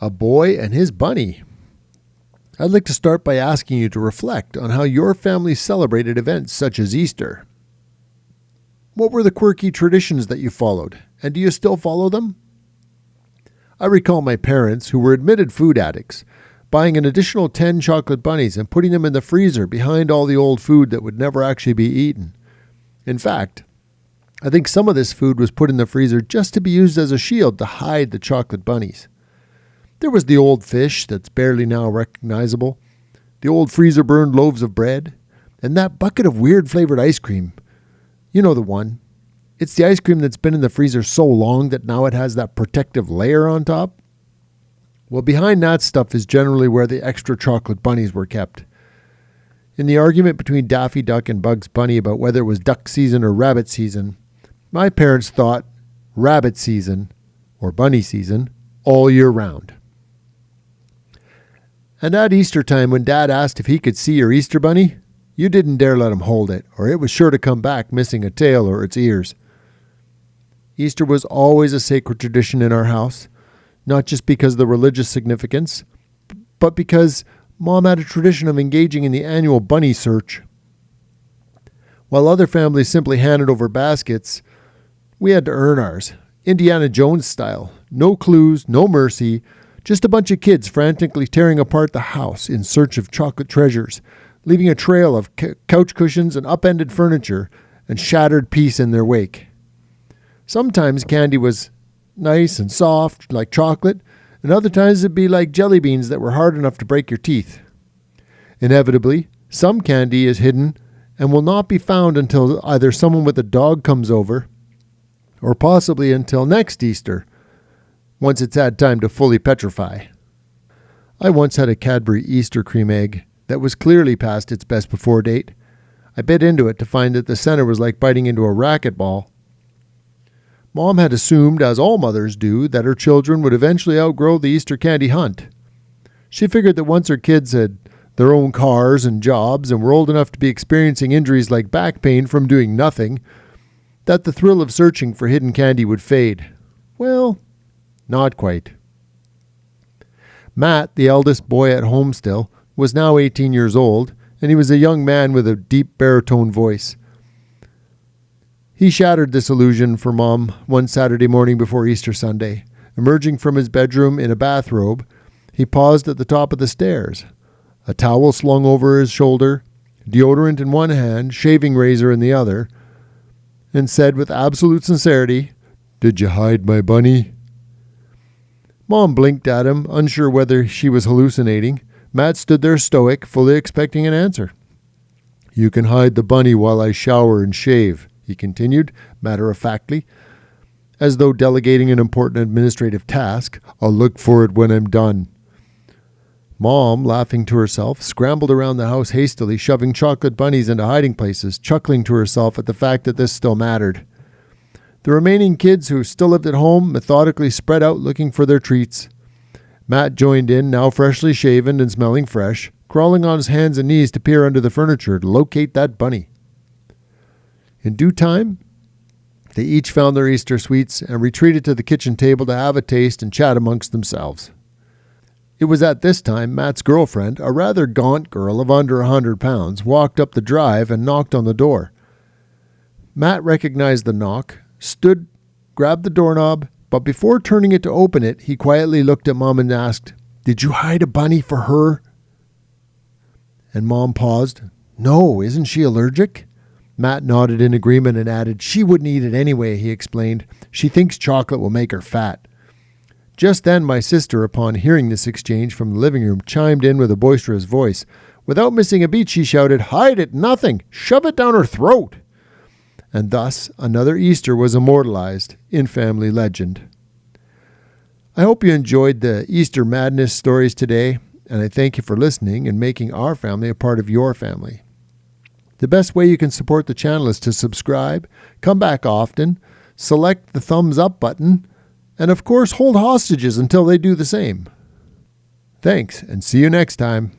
A boy and his bunny. I'd like to start by asking you to reflect on how your family celebrated events such as Easter. What were the quirky traditions that you followed, and do you still follow them? I recall my parents, who were admitted food addicts, buying an additional 10 chocolate bunnies and putting them in the freezer behind all the old food that would never actually be eaten. In fact, I think some of this food was put in the freezer just to be used as a shield to hide the chocolate bunnies. There was the old fish that's barely now recognizable, the old freezer-burned loaves of bread, and that bucket of weird flavored ice cream. You know the one. It's the ice cream that's been in the freezer so long that now it has that protective layer on top. Well, behind that stuff is generally where the extra chocolate bunnies were kept. In the argument between Daffy Duck and Bugs Bunny about whether it was duck season or rabbit season, my parents thought rabbit season, or bunny season, all year round. And at Easter time, when Dad asked if he could see your Easter bunny, you didn't dare let him hold it, or it was sure to come back missing a tail or its ears. Easter was always a sacred tradition in our house, not just because of the religious significance, but because Mom had a tradition of engaging in the annual bunny search. While other families simply handed over baskets, we had to earn ours, Indiana Jones style. No clues, no mercy, just a bunch of kids frantically tearing apart the house in search of chocolate treasures, leaving a trail of couch cushions and upended furniture and shattered peace in their wake. Sometimes candy was nice and soft, like chocolate, and other times it'd be like jelly beans that were hard enough to break your teeth. Inevitably, some candy is hidden and will not be found until either someone with a dog comes over, or possibly until next Easter, once it's had time to fully petrify. I once had a Cadbury Easter cream egg that was clearly past its best before date. I bit into it to find that the center was like biting into a racquetball. Mom had assumed, as all mothers do, that her children would eventually outgrow the Easter candy hunt. She figured that once her kids had their own cars and jobs and were old enough to be experiencing injuries like back pain from doing nothing, that the thrill of searching for hidden candy would fade. Well, not quite. Matt, the eldest boy at home still, was now 18 years old, and he was a young man with a deep baritone voice. He shattered this illusion for Mom one Saturday morning before Easter Sunday. Emerging from his bedroom in a bathrobe, he paused at the top of the stairs, a towel slung over his shoulder, deodorant in one hand, shaving razor in the other, and said with absolute sincerity, "Did you hide my bunny?" Mom blinked at him, unsure whether she was hallucinating. Matt stood there stoic, fully expecting an answer. "You can hide the bunny while I shower and shave," he continued, matter-of-factly, as though delegating an important administrative task. "I'll look for it when I'm done." Mom, laughing to herself, scrambled around the house hastily, shoving chocolate bunnies into hiding places, chuckling to herself at the fact that this still mattered. The remaining kids who still lived at home methodically spread out looking for their treats. Matt joined in, now freshly shaven and smelling fresh, crawling on his hands and knees to peer under the furniture to locate that bunny. In due time, they each found their Easter sweets and retreated to the kitchen table to have a taste and chat amongst themselves. It was at this time Matt's girlfriend, a rather gaunt girl of under 100 pounds, walked up the drive and knocked on the door. Matt recognized the knock, stood, grabbed the doorknob, but before turning it to open it, he quietly looked at Mom and asked, "Did you hide a bunny for her?" And Mom paused. "No, isn't she allergic?" Matt nodded in agreement and added, "She wouldn't eat it anyway," he explained. "She thinks chocolate will make her fat." Just then my sister, upon hearing this exchange from the living room, chimed in with a boisterous voice. Without missing a beat, she shouted, "Hide it, nothing! Shove it down her throat!" And thus another Easter was immortalized in family legend. I hope you enjoyed the Easter Madness stories today, and I thank you for listening and making our family a part of your family. The best way you can support the channel is to subscribe, come back often, select the thumbs up button, and of course hold hostages until they do the same. Thanks, and see you next time.